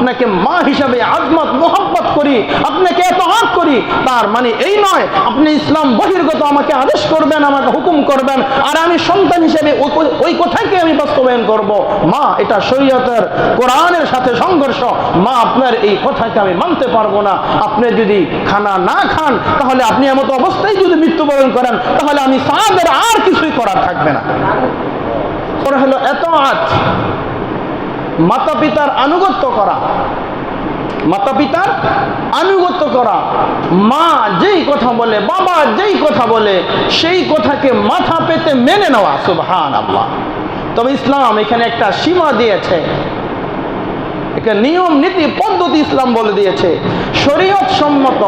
আপনাকে মা হিসাবে আজমত মোহাব্বত করি, আপনাকে এতআত করি, তার মানে এই নয় আপনি ইসলাম বহির্গত আমাকে আদেশ করবেন, আমাকে হুকুম করবেন, আর আমি সন্তান হিসেবে ওই কথাকে আমি বাস্তবায়ন করব। মা, এটা শরীয়তের কোরআনের সাথে সংঘর্ষ। মা, আপনার এই কথাকে আমি মানতে পারবো না। আপনি যদি খানা না খান, তাহলে আপনি এমন অবস্থায় যদি মৃত্যুবরণ করেন, তাহলে আমি সাদের আর কিছুই করার থাকবে না। ওরা হলো এতআত, মাতা পিতার আনুগত্য করা, মাতা পিতার আনুগত্য করা। মা যেই কথা বলে, বাবা যেই কথা বলে, সেই কথাকে মাথা পেতে মেনে নেওয়া। সুবহানাল্লাহ। তবে ইসলাম এখানে একটা সীমা দিয়েছে, একটা নিয়ম নীতি পদ্ধতি ইসলাম বলে দিয়েছে। শরীয়ত সম্মত,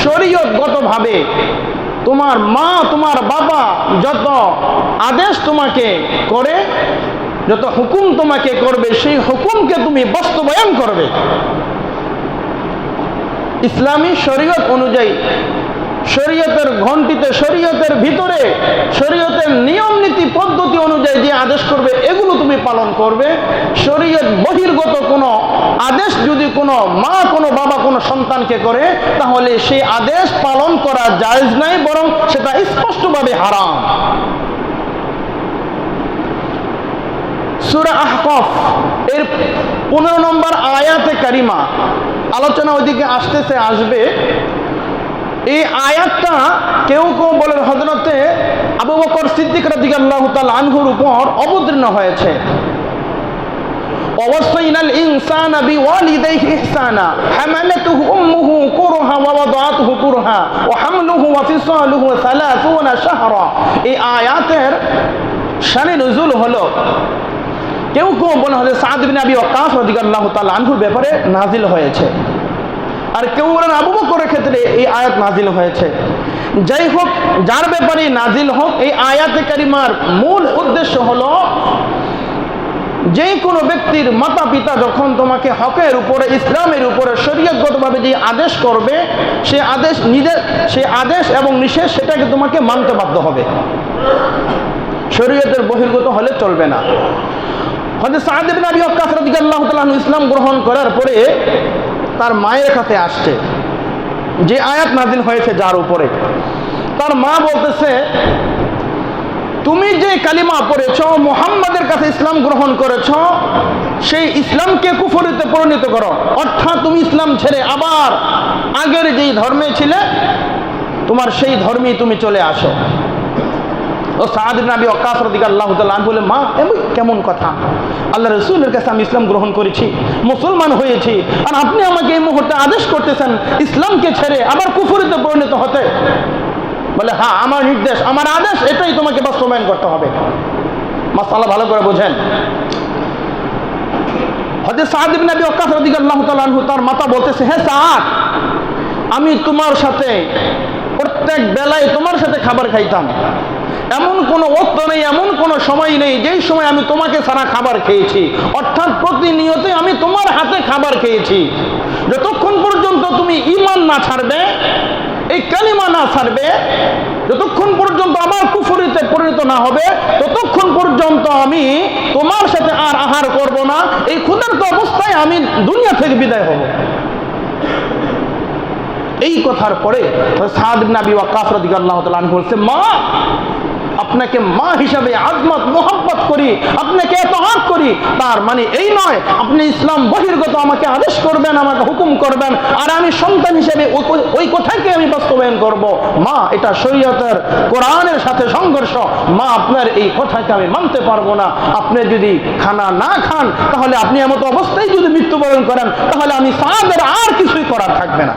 শরীয়তগতভাবে তোমার মা তোমার বাবা যত আদেশ তোমাকে করে, যত হুকুম তোমাকে করবে, সেই হুকুমকে তুমি বাস্তবায়ন করবে। ইসলামী শরীয়ত অনুযায়ী, শরীয়তের ঘণ্টিতে, শরীয়তের ভিতরে, শরীয়তের নিয়ম নীতি পদ্ধতি অনুযায়ী যে আদেশ করবে, এগুলো তুমি পালন করবে। শরীয়ত বহির্গত কোনো আদেশ যদি কোনো মা কোনো বাবা কোনো সন্তানকে করে, তাহলে সেই আদেশ পালন করা জায়েজ নাই, বরং সেটা স্পষ্টভাবে হারাম। সূরা আহকাফ এর 15 নম্বর আয়াতে কারিমা, আলোচনা ওইদিকে আসবে। এই আয়াতটা কেউ কেউ বলেন হযরতে আবু বকর সিদ্দিক রাদিয়াল্লাহু তাআলা আনহুর উপর অবতীর্ণ হয়েছে। ওয়াসাইনাল ইনসানা বিওয়ালিদাইহি ইহসানা হামালাতুহু উম্মুহু কুরহা ওয়া ওয়াদাতুহু কুরহা ওয়া হামলুহু ওয়া ফিসালুহু 30 শাহরা। এই আয়াতের শানে নুজুল হলো, কেউ কেউ বলে হযরত সাদ বিন আবি ওয়াক্কাস রাদিয়াল্লাহু তাআলা আনহুর ব্যাপারে নাজিল হয়েছে, আর কেউ বলেন আবু বকরের ক্ষেত্রে এই আয়াত নাজিল হয়েছে। যাই হোক, যার ব্যাপারে নাজিল হোক, এই আয়াতে কারিমার মূল উদ্দেশ্য হলো যে কোনো ব্যক্তির মাতা পিতা যখন তোমাকে হকের উপরে, ইসলামের উপরে শরীয়তগতভাবে যে আদেশ করবে, সে আদেশ এবং নিষেধ সেটাকে তোমাকে মানতে বাধ্য হবে, শরীয়তের বহির্গত হলে চলবে না। হযরত সাদ ইবনে আবি ওয়াক্কাস রাদিয়াল্লাহু তাআলা ইসলাম গ্রহণ করার পরে তার মায়ের কাছে আসছে যে আয়াত নাজিল হয়েছে যার উপরে। তার মা বলতেছে, তুমি যে কালিমা পড়েছ, মুহাম্মাদের কাছে ইসলাম গ্রহণ করেছ, সেই ইসলামকে কুফরিতে পরিণত করো, অর্থাৎ তুমি ইসলাম ছেড়ে আবার আগের যেই ধর্মে ছিলে, তোমার সেই ধর্মেই তুমি চলে আসো। ও সাদ ইবনে আবি ওয়াক্কাস রাদিয়াল্লাহু তাআলা আনহু বলে, মা কেমন কথা, আল্লাহ রাসূলের কাছে আমি ইসলাম গ্রহণ করেছি, মুসলমান হয়েছি, আর আপনি আমাকে এই মুহূর্তে আদেশ করতেছেন ইসলামকে ছেড়ে আবার কুফরিতে পরিণত হতে? বলে, হ্যাঁ, আমার নির্দেশ, আমার আদেশ, এটাই তোমাকে বাস্তবায়ন করতে হবে। মাসালা ভালো করে বোঝেন। হযরত সাদ ইবনে আবি ওয়াক্কাস রাদিয়াল্লাহু তাআলা আনহু তার মাতা বলতেছে, হে সাদ, আমি তোমার সাথে প্রত্যেক বেলায় তোমার সাথে খাবার খাইতাম, এমন কোনো ওয়াক্ত নেই, এমন কোনো সময় নেই যেই সময় আমি তোমাকে ছাড়া খাবার খেয়েছি, অর্থাৎ প্রতিনিয়তই আমি তোমার হাতে খাবার খেয়েছি। যতক্ষণ পর্যন্ত তুমি ঈমান না ছাড়বে, এই কালিমা না ছাড়বে, যতক্ষণ পর্যন্ত আবার কুফরিতে পরিণত না হবে, ততক্ষণ পর্যন্ত আমি তোমার সাথে আর আহার করব না, এই ক্ষুধার্ত অবস্থায় আমি দুনিয়া থেকে বিদায় হব। এই কথার পরে সাদ ইবনে আবি ওয়াক্কাস রাদিয়াল্লাহু তাআলা আনহু বলছে, মা, আপনাকে মা হিসাবে আজমত মোহাব্বত করি, আপনাকে এতআত করি, তার মানে এই নয় আপনি ইসলাম বহির্গত আমাকে আদেশ করবেন, আমাকে হুকুম করবেন, আর আমি সন্তান হিসেবে ওই কথাকে আমি বাস্তবায়ন করব। মা, এটা শরীয়তের কোরআনের সাথে সংঘর্ষ। মা, আপনার এই কথাকে আমি মানতে পারবো না। আপনি যদি খানা না খান, তাহলে আপনি এমন অবস্থায় যদি মৃত্যুবরণ করেন, তাহলে আমি সাদের আর কিছুই করার থাকবে না।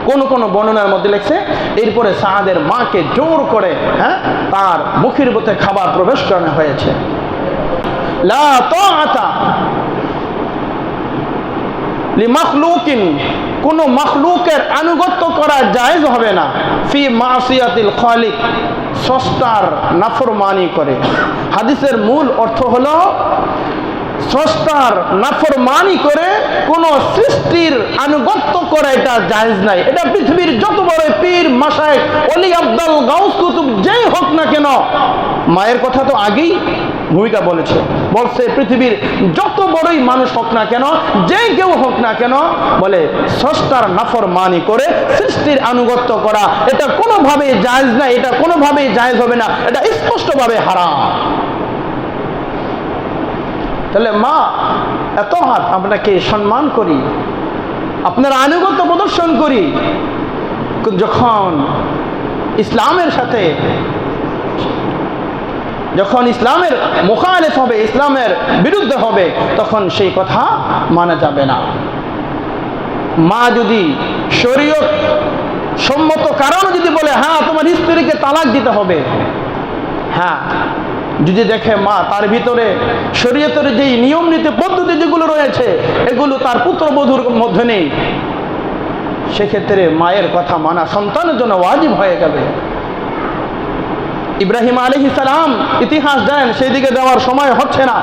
কোন কোন বর্ণনার মধ্যে লেখছে, এরপরে সাদের মাকে জোর করে তার মুখের ভিতরে খাবার প্রবেশ করানো হয়েছে। লা তাআতা লিমাখলুকিন, কোন মাখলুকের আনুগত্য করা জায়েজ হবে না ফি মাসিয়াতিল খালিক, স্রষ্টার নাফরমানি করে। হাদিসের মূল অর্থ হলো স্রষ্টার নাফরমানি করে কোন সৃষ্টির আনুগত্য করা এটা জায়েজ নাই। এটা পৃথিবীর যত বড় পীর, মাশায়েখ, ওলি, আব্দুল, গাউস, কুতুব যেই হোক না কেন, মায়ের কথা তো আগেই ভূমিকা বলেছে। বলছে পৃথিবীর যত বড়ই মানুষ হোক না কেন, যে কেউ হোক না কেন, বলে স্রষ্টার নাফরমানি করে সৃষ্টির আনুগত্য করা এটা কোনোভাবেই জায়েজ না, এটা কোনোভাবেই জায়েজ হবে না, এটা স্পষ্টভাবে হারাম। তাহলে মা এত হাত আপনাকে সম্মান করি, আপনার আনুগত্য প্রদর্শন করি, যখন ইসলামের সাথে, যখন ইসলামের মুখালিফ হবে, ইসলামের বিরুদ্ধে হবে, তখন সেই কথা মানা যাবে না। মা যদি শরীয়ত সম্মত কারণ যদি বলে হ্যাঁ তোমার স্ত্রীকে তালাক দিতে হবে, হ্যাঁ, যদি দেখে মা তার ভিতরে শরীয়তের যেই নিয়ম নীতি পদ্ধতি যেগুলো রয়েছে এগুলো তার পুত্রবধূর মধ্যে নেই, সেক্ষেত্রে মায়ের কথা মানা সন্তানের জন্য ওয়াজিব হয়ে যাবে। ইব্রাহিম আলাইহিস সালাম ইতিহাস জানেন, সেই দিকে যাওয়ার সময় হচ্ছে না।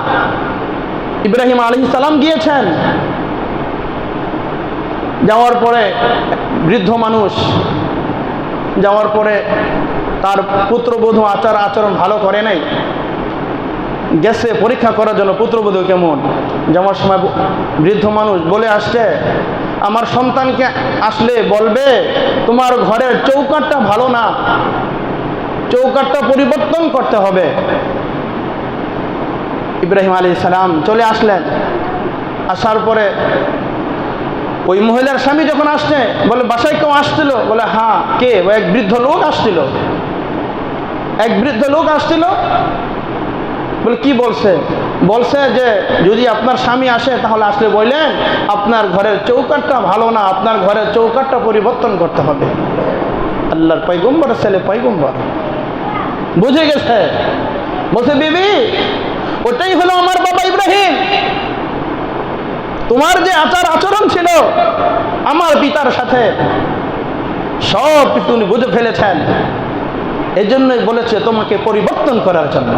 ইব্রাহিম আলাইহিস সালাম গিয়েছেন, যাওয়ার পরে বৃদ্ধ মানুষ, যাওয়ার পরে তার পুত্রবধূ আচরণ ভালো করে নাই, গেছে পরীক্ষা করার জন্য পুত্রবধূ কেমন। যাওয়ার সময় বৃদ্ধ মানুষ বলে আসছে, আমার সন্তানকে আসলে বলবে তোমার ঘরের চৌকাঠটা ভালো না, চৌকাঠটা পরিবর্তন করতে হবে। ইব্রাহিম আলাইহিস সালাম চলে আসলেন, আসার পরে ওই মহিলার স্বামী যখন আসছে, বলে বাসায় কেউ আসছিল, বলে হ্যাঁ কে, এক বৃদ্ধ লোক আসছিল, এক বৃদ্ধ লোক আসছিল। বলে কি বলছে? বলছে যে যদি আপনার স্বামী আসে তাহলে আসলে বললেন আপনার ঘরের চৌকাঠটা ভালো না, আপনার ঘরের চৌকাঠটা পরিবর্তন করতে হবে। আল্লাহর পয়গম্বর ছেলে পয়গম্বর বুঝে গেছে, বলছে বিবি ওটাই হলো আমার বাবা ইব্রাহিম, তোমার যে আচরণ ছিল আমার পিতার সাথে সব কিছু উনি বুঝে ফেলেছেন, এজন্যই বলেছে তোমাকে পরিবর্তন করার জন্য।